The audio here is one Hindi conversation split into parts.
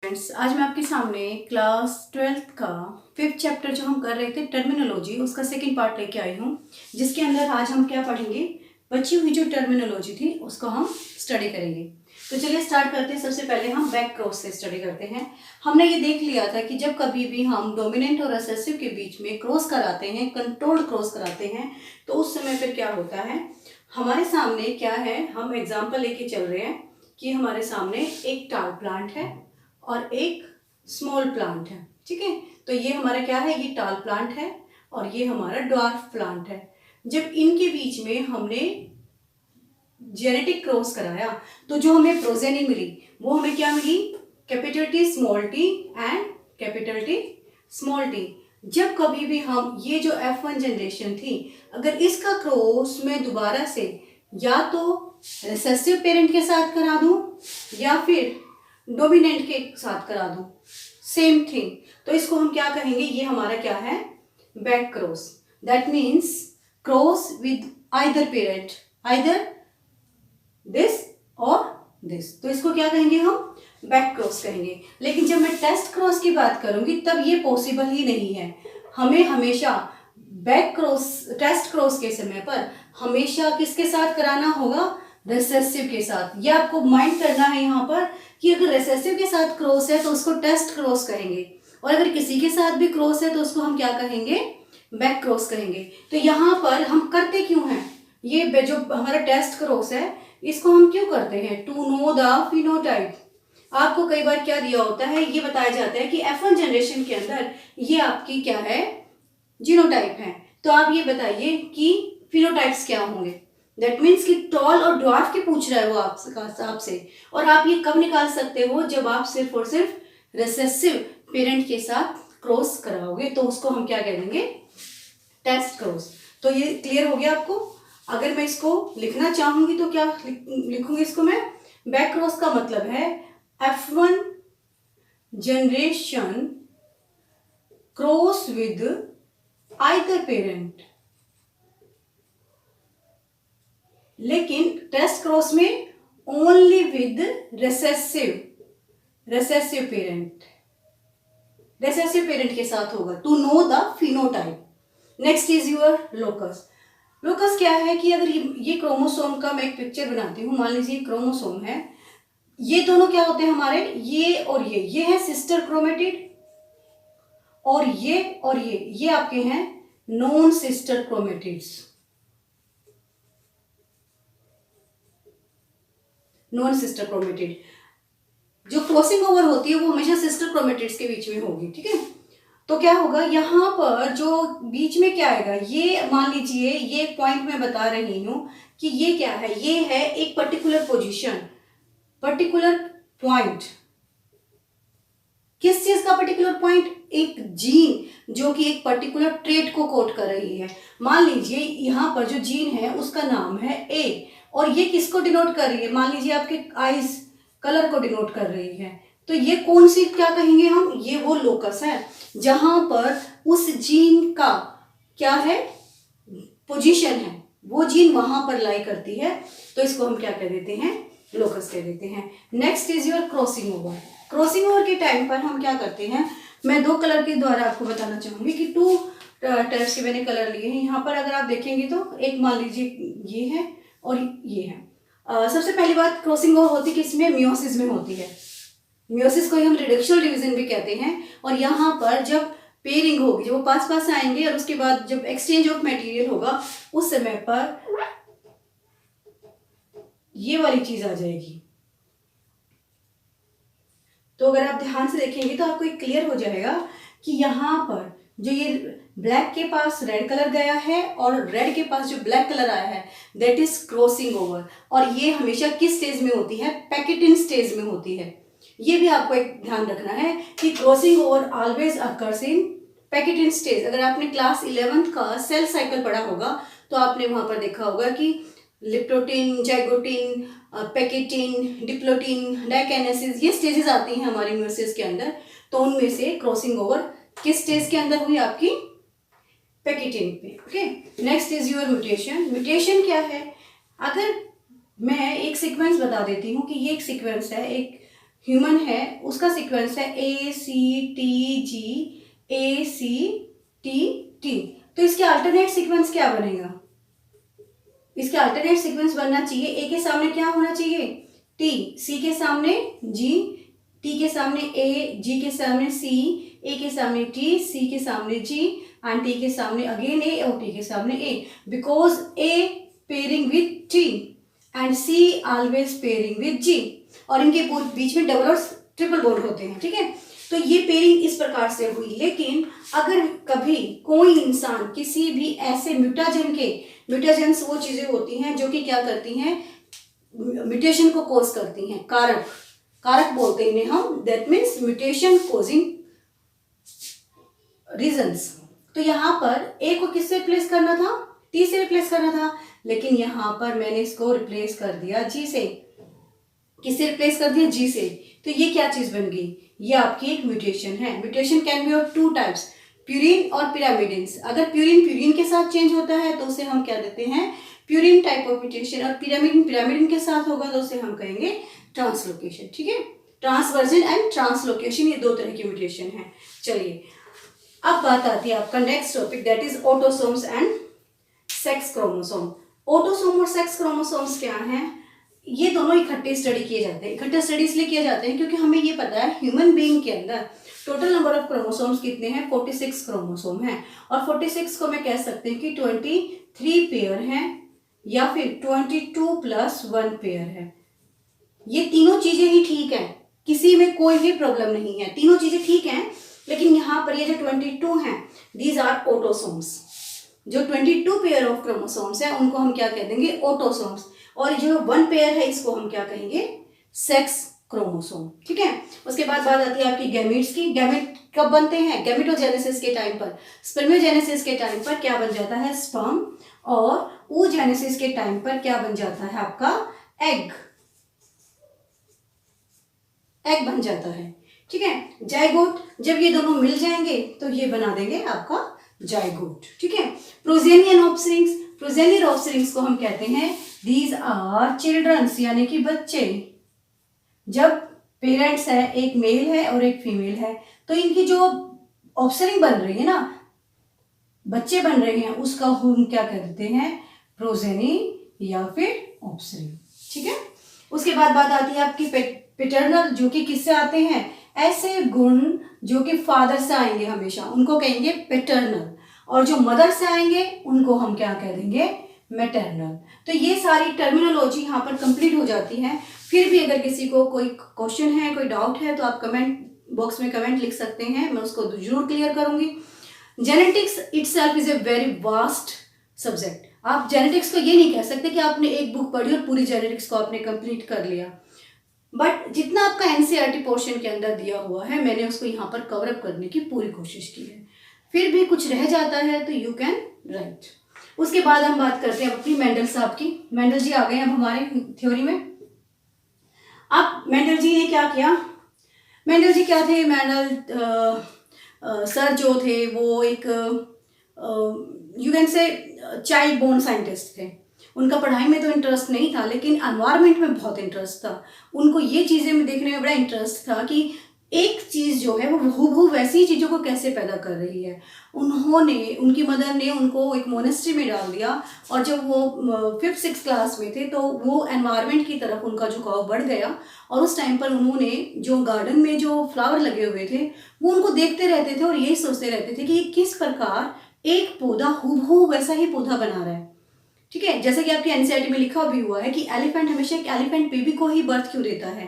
फ्रेंड्स, आज मैं आपके सामने क्लास 12th का 5th चैप्टर जो हम कर रहे थे टर्मिनोलॉजी, उसका सेकंड पार्ट लेके आई हूँ, जिसके अंदर आज हम क्या पढ़ेंगे, बची हुई जो टर्मिनोलॉजी थी उसको हम स्टडी करेंगे। तो चलिए स्टार्ट करते हैं। सबसे पहले हम बैक क्रॉस से स्टडी करते हैं। हमने ये देख लिया था कि जब कभी भी हम डोमिनेंट और रिसेसिव के बीच में क्रॉस कराते हैं, कंट्रोल्ड क्रॉस कराते हैं, तो उस समय फिर क्या होता है, हमारे सामने क्या है, हम एग्जाम्पल लेके चल रहे हैं कि हमारे सामने एक टाल प्लांट है और एक स्मॉल प्लांट है। ठीक है, तो ये हमारा क्या है, ये टाल प्लांट है और ये हमारा ड्वार्फ प्लांट है। जब इनके बीच में हमने जेनेटिक क्रॉस कराया तो जो हमें प्रोजेनी मिली वो हमें क्या मिली, capital T small T and capital T small T. जब कभी भी हम ये जो F1 जनरेशन थी, अगर इसका क्रॉस मैं दोबारा से या तो रिसेसिव पेरेंट के साथ करा दूं या फिर डोमिनेंट के साथ करा दूं, सेम थिंग, तो इसको हम क्या कहेंगे, ये हमारा क्या है, back cross. That means cross with either parent, either this और दिस, तो इसको क्या कहेंगे, हम बैक क्रॉस कहेंगे। लेकिन जब मैं टेस्ट क्रॉस की बात करूंगी तब ये पॉसिबल ही नहीं है। हमें हमेशा बैक क्रॉस, टेस्ट क्रॉस के समय पर हमेशा किसके साथ कराना होगा, रिसेसिव के साथ। ये आपको माइंड करना है यहाँ पर कि अगर रिसेसिव के साथ क्रॉस है तो उसको टेस्ट क्रॉस कहेंगे, और अगर किसी के साथ भी क्रॉस है तो उसको हम क्या कहेंगे, बैक क्रॉस कहेंगे। तो यहाँ पर हम करते क्यों हैं, ये जो हमारा टेस्ट क्रॉस है इसको हम क्यों करते हैं, टू नो द फिनोटाइप। आपको कई बार क्या दिया होता है, ये बताया जाता है कि F1 जनरेशन के अंदर ये आपकी क्या है, जीनोटाइप है। तो आप ये बताइए कि फिनोटाइप्स क्या होंगे। दैट मीन्स कि टॉल और ड्वार्फ के पूछ रहा है वो आपसे, और आप ये कब निकाल सकते हो, जब आप सिर्फ और सिर्फ रिसेसिव पेरेंट के साथ क्रॉस कराओगे, तो उसको हम क्या कह देंगे, टेस्ट क्रॉस। तो ये क्लियर हो गया आपको। अगर मैं इसको लिखना चाहूंगी तो क्या लिखूंगी इसको मैं, बैक क्रॉस का मतलब है F1 generation cross with either parent. लेकिन टेस्ट क्रॉस में only with recessive parent, recessive parent के साथ होगा, to know the phenotype. Next is your locus. Locus क्या है कि अगर ये क्रोमोसोम का मैं एक पिक्चर बनाती हूँ, मान लीजिए क्रोमोसोम है, ये दोनों क्या होते हैं हमारे, ये और ये है सिस्टर क्रोमेटिड, और ये आपके हैं non sister chromatids. Non sister chromatid जो क्रॉसिंग ओवर होती है वो हमेशा सिस्टर क्रोमेटिड्स के बीच में होगी। ठीक है, तो क्या होगा यहाँ पर, जो बीच में क्या आएगा, ये मान लीजिए ये पॉइंट मैं बता रही हूं कि ये क्या है, ये है एक पर्टिकुलर पोजीशन, पर्टिकुलर पॉइंट। किस चीज का पर्टिकुलर पॉइंट, एक जीन जो कि एक पर्टिकुलर ट्रेट को कोड कर रही है। मान लीजिए यहाँ पर जो जीन है उसका नाम है ए, और ये किसको डिनोट कर रही है, मान लीजिए आपके आइज कलर को डिनोट कर रही है, तो ये कौन सी क्या कहेंगे हम, ये वो लोकस है जहां पर उस जीन का क्या है, पोजीशन है, वो जीन वहां पर लाई करती है, तो इसको हम क्या कह देते हैं, लोकस कह देते हैं। Next is your crossing over. Crossing over के टाइम पर हम क्या करते हैं, मैं दो कलर के द्वारा आपको बताना चाहूंगी कि टू टाइप्स के मैंने कलर लिए हैं। यहाँ पर अगर आप देखेंगे तो एक मान लीजिए ये है और ये है। सबसे पहली बात क्रॉसिंग ओवर होती है किसमें, मियोसिस में होती है। मियोसिस को हम रिडक्शनल डिवीजन भी कहते हैं। और यहाँ पर जब पेयरिंग होगी, जब वो पास आएंगे और उसके बाद जब एक्सचेंज ऑफ मटेरियल होगा, उस समय पर ये वाली चीज आ जाएगी। तो अगर आप ध्यान से देखेंगे तो आपको एक क्लियर हो जाएगा कि यहाँ पर जो ये ब्लैक के पास रेड कलर गया है और रेड के पास जो ब्लैक कलर आया है, दैट इज क्रॉसिंग ओवर। और ये हमेशा किस स्टेज में होती है, पैकेटिन स्टेज में होती है। ये भी आपको एक ध्यान रखना है कि crossing over always occurs in pachytene stage. अगर आपने क्लास 11th का सेल साइकिल पढ़ा होगा तो आपने वहां पर देखा होगा कि लिप्टोटिन, जाइगोटिन, पैकेटिन, डिप्लोटिन, डाइकाइनेसिस, ये स्टेजेस आती हैं हमारे म्यूसिस के अंदर। तो उनमें से क्रॉसिंग ओवर किस स्टेज के अंदर हुई, आपकी पैकेटिन पे। Okay, next is your mutation. Mutation क्या है, अगर मैं एक सीक्वेंस बता देती हूँ कि ये एक सीक्वेंस है, एक ह्यूमन है उसका सीक्वेंस है ACTG ACTT। तो इसके अल्टरनेट सीक्वेंस क्या बनेगा? इसके अल्टरनेट सीक्वेंस बनना चाहिए, ए के सामने क्या होना चाहिए? टी, सी के सामने जी, टी के सामने ए, जी के सामने सी, ए के सामने टी, सी के सामने जी एंड टी के सामने अगेन ए और टी के सामने A, because A pairing with T and C always pairing with G, और इनके बीच में डबल और ट्रिपल बॉन्ड होते हैं। ठीक है, तो ये पेयरिंग इस प्रकार से हुई। लेकिन अगर कभी कोई इंसान किसी भी ऐसे म्यूटाजेंस वो चीजें होती हैं जो कि क्या करती हैं, म्यूटेशन को कॉज करती हैं, कारक बोलते हैं इन्हें हम, that means mutation causing reasons. तो यहाँ पर ए को किससे रिप्लेस करना था? टी से रिप्लेस करना था, लेकिन यहाँ पर मैंने इसको रिप्लेस कर दिया जी से। किससे रिप्लेस कर दिया? जी से। तो ये क्या चीज बन गई? ये आपकी एक म्यूटेशन है। Mutation can be of two types, purine और पिरामिडिन्स। अगर प्यूरिन के साथ चेंज होता है तो उसे हम क्या देते हैं? प्यूरिन टाइप ऑफ म्यूटेशन, और पिरामिडिन के साथ होगा तो उसे हम कहेंगे ट्रांसलोकेशन। ठीक है, ट्रांसवर्जन एंड ट्रांसलोकेशन, ये दो तरह की म्यूटेशन है। चलिए अब बात आती है आपका next topic, that is autosomes and sex chromosome. Autosome और सेक्स क्रोमोसोम्स क्या हैं? ये दोनों इकट्ठे स्टडी किए जाते हैं। इकट्ठे स्टडी इसलिए किए जाते हैं क्योंकि हमें ये पता है ह्यूमन बीइंग के अंदर टोटल नंबर ऑफ क्रोमोसोम्स कितने हैं? 46 क्रोमोसोम हैं, और 46 को मैं कह सकते हैं कि 23 पेयर हैं या फिर 22 प्लस 1 पेयर है। ये तीनों चीजें ही ठीक है, किसी में कोई भी प्रॉब्लम नहीं है, तीनों चीजें ठीक हैं। लेकिन यहाँ पर ये जो 22 हैं, दीज आर ऑटोसोम्स। जो 22 पेयर ऑफ क्रोमोसोम्स है उनको हम क्या कह देंगे? ऑटोसोम्स। और जो 1 पेयर है इसको हम क्या कहेंगे? Sex chromosome. ठीक है, उसके बाद बात आती है आपकी गैमेट्स की। गैमेट कब बनते हैं? गैमेटोजेनेसिस के टाइम पर। स्पर्मियोजेनेसिस के टाइम पर क्या बन जाता है? स्पर्म, और oogenesis के टाइम पर क्या बन जाता है? आपका एग बन जाता है। ठीक है, जाइगोट, जब ये दोनों मिल जाएंगे तो ये बना देंगे आपका जाइगोट। ठीक है, प्रोजेनियन ऑफस्प्रिंग्स, प्रोजेनियर ऑफस्प्रिंग्स को हम कहते हैं दीज आर चिल्ड्रंस, यानी कि बच्चे। जब पेरेंट्स है, एक मेल है और एक फीमेल है, तो इनकी जो ऑफस्प्रिंग बन रही है ना, बच्चे बन रहे हैं, उसका हम क्या कहते हैं? प्रोजेनी या फिर ऑफस्प्रिंग। ठीक है, उसके बाद बात आती है आपकी पैटर्नल, जो कि किससे आते हैं? ऐसे गुण जो कि फादर से आएंगे हमेशा, उनको कहेंगे पैटर्नल, और जो मदर से आएंगे उनको हम क्या कह देंगे? मैटरनल। तो ये सारी टर्मिनोलॉजी यहाँ पर कंप्लीट हो जाती है। फिर भी अगर किसी को कोई क्वेश्चन है, कोई डाउट है, तो आप कमेंट बॉक्स में कमेंट लिख सकते हैं, मैं उसको जरूर क्लियर करूंगी। Genetics itself is a very vast subject. आप जेनेटिक्स को ये नहीं कह सकते कि आपने एक बुक पढ़ी और पूरी जेनेटिक्स को आपने कंप्लीट कर लिया, बट जितना आपका एनसीईआरटी पोर्शन के अंदर दिया हुआ है, मैंने उसको यहाँ पर कवर अप करने की पूरी कोशिश की है। फिर भी कुछ रह जाता है तो यू कैन राइट। उसके बाद हम बात करते हैं अपनी मेंडल साहब की। मेंडल जी आ गए अब हमारे थ्योरी में। अब मेंडल जी ने क्या किया? मेंडल जी क्या थे? मेंडल सर जो थे वो एक you can say child born scientist थे। उनका पढ़ाई में तो इंटरेस्ट नहीं था, लेकिन एनवायरनमेंट में बहुत इंटरेस्ट था। उनको ये चीज़ें में देखने में बड़ा इंटरेस्ट था कि एक चीज़ जो है वो हूबहू वैसी चीज़ों को कैसे पैदा कर रही है। उनकी मदर ने उनको एक मोनेस्ट्री में डाल दिया, और जब वो 5th-6th क्लास में थे तो वो एनवायरनमेंट की तरफ उनका झुकाव बढ़ गया, और उस टाइम पर उन्होंने जो गार्डन में जो फ्लावर लगे हुए थे वो उनको देखते रहते थे और यही सोचते रहते थे कि ये किस प्रकार एक पौधा हूबहू वैसा ही पौधा बना रहा है। ठीक है, जैसे कि आपके एनसीईआरटी में लिखा भी हुआ है कि एलिफेंट हमेशा एक एलिफेंट बेबी को ही बर्थ क्यों देता है,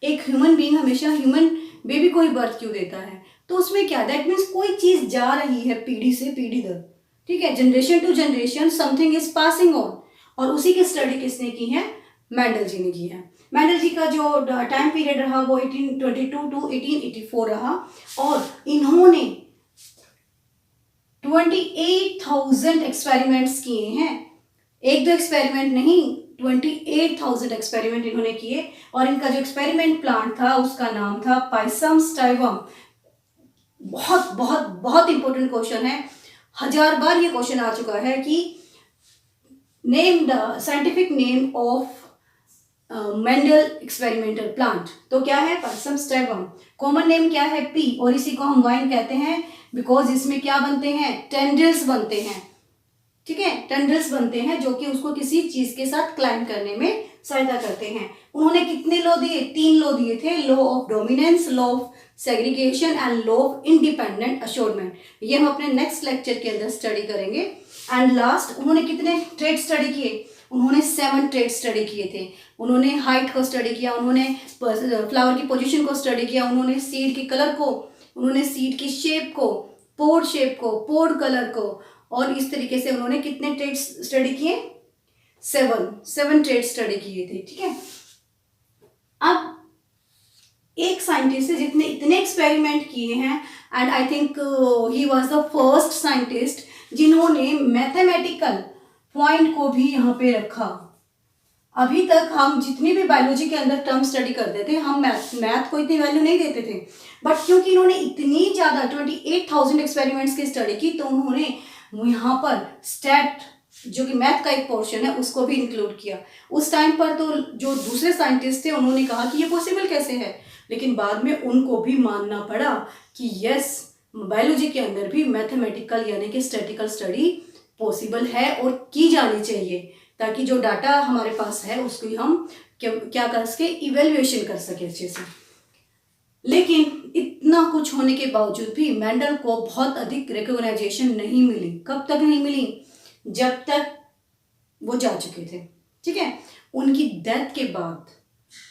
एक ह्यूमन बीइंग हमेशा ह्यूमन बेबी को ही बर्थ क्यों देता है। तो उसमें क्या, दैट मीन्स कोई चीज जा रही है पीढ़ी से पीढ़ी तक। ठीक है, generation to generation something is passing on, और उसी की स्टडी किसने की है? मेंडल जी ने की है। मेंडल जी का जो टाइम पीरियड रहा वो 1822 टू 1884 रहा, और इन्होंने 28,000 एक्सपेरिमेंट्स किए हैं। एक दो एक्सपेरिमेंट नहीं, 28,000 एक्सपेरिमेंट इन्होंने किए। और इनका जो एक्सपेरिमेंट प्लांट था उसका नाम था पाइसम स्टाइवम। बहुत बहुत बहुत इंपॉर्टेंट क्वेश्चन है, 1000 बार ये क्वेश्चन आ चुका है कि name the scientific name of Mendel experimental plant. तो क्या है, पर्सम स्ट्रैगम। कॉमन नेम क्या है, पी, और इसी को हम वाइन कहते हैं बिकॉज इसमें क्या बनते हैं, टेंड्रिल्स बनते हैं। ठीक है, टेंड्रिल्स बनते हैं जो कि उसको किसी चीज के साथ क्लाइंब करने में सहायता करते हैं। उन्होंने कितने लॉ दिए, 3 लॉ दिए थे, law of dominance, law of segregation and law of independent assortment. ये हम अपने नेक्स्ट लेक्चर के अंदर स्टडी करेंगे। एंड लास्ट उन्होंने कितने ट्रेड स्टडी किए, उन्होंने 7 ट्रेड स्टडी किए थे। उन्होंने हाइट को स्टडी किया, उन्होंने फ्लावर की पोजीशन को स्टडी किया, उन्होंने सीड के कलर को, उन्होंने सीड की शेप को, पोड शेप को, पोड कलर को, और इस तरीके से उन्होंने कितने ट्रेड स्टडी किए, 7 ट्रेड स्टडी किए थे। ठीक है, अब एक साइंटिस्ट है जितने इतने एक्सपेरिमेंट किए हैं, and I think he was the first scientist जिन्होंने मैथमेटिकल पॉइंट को भी यहाँ पे रखा। अभी तक हम जितनी भी बायोलॉजी के अंदर टर्म स्टडी करते थे, हम मैथ को इतनी वैल्यू नहीं देते थे, बट क्योंकि इन्होंने इतनी ज़्यादा 28,000 एक्सपेरिमेंट्स की स्टडी की, तो उन्होंने यहाँ पर स्टैट जो कि मैथ का एक पोर्शन है उसको भी इंक्लूड किया। उस टाइम पर तो जो दूसरे साइंटिस्ट थे उन्होंने कहा कि ये पॉसिबल कैसे है, लेकिन बाद में उनको भी मानना पड़ा कि यस, बायोलॉजी के अंदर भी मैथमेटिकल यानी कि स्टैटिकल स्टडी पॉसिबल है और की जानी चाहिए, ताकि जो डाटा हमारे पास है उसको हम क्या कर सके, इवेल्युएशन कर सके अच्छे से। लेकिन इतना कुछ होने के बावजूद भी मेंडल को बहुत अधिक रिकॉग्नाइजेशन नहीं मिली। कब तक नहीं मिली, जब तक वो जा चुके थे। ठीक है, उनकी डेथ के बाद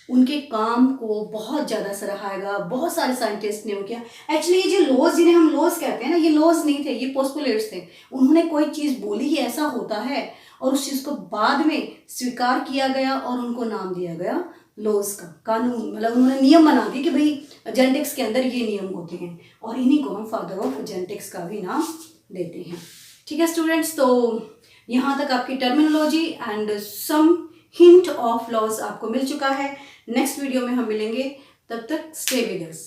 उनके काम को बहुत ज़्यादा सराहा गया, बहुत सारे साइंटिस्ट ने वो किया। एक्चुअली ये जो लॉज जिन्हें हम लॉज कहते हैं ना, ये लॉज नहीं थे, ये पोस्टुलेट्स थे। उन्होंने कोई चीज़ बोली कि ऐसा होता है और उस चीज़ को बाद में स्वीकार किया गया और उनको नाम दिया गया लॉज का, कानून। मतलब उन्होंने नियम बना दिए कि भाई जेनेटिक्स के अंदर ये नियम होते हैं, और इन्हीं को हम फादर ऑफ जेनेटिक्स का भी नाम देते हैं। ठीक है स्टूडेंट्स, तो यहाँ तक आपकी terminology and some hint of laws आपको मिल चुका है। नेक्स्ट वीडियो में हम मिलेंगे, तब तक स्टे विद अस।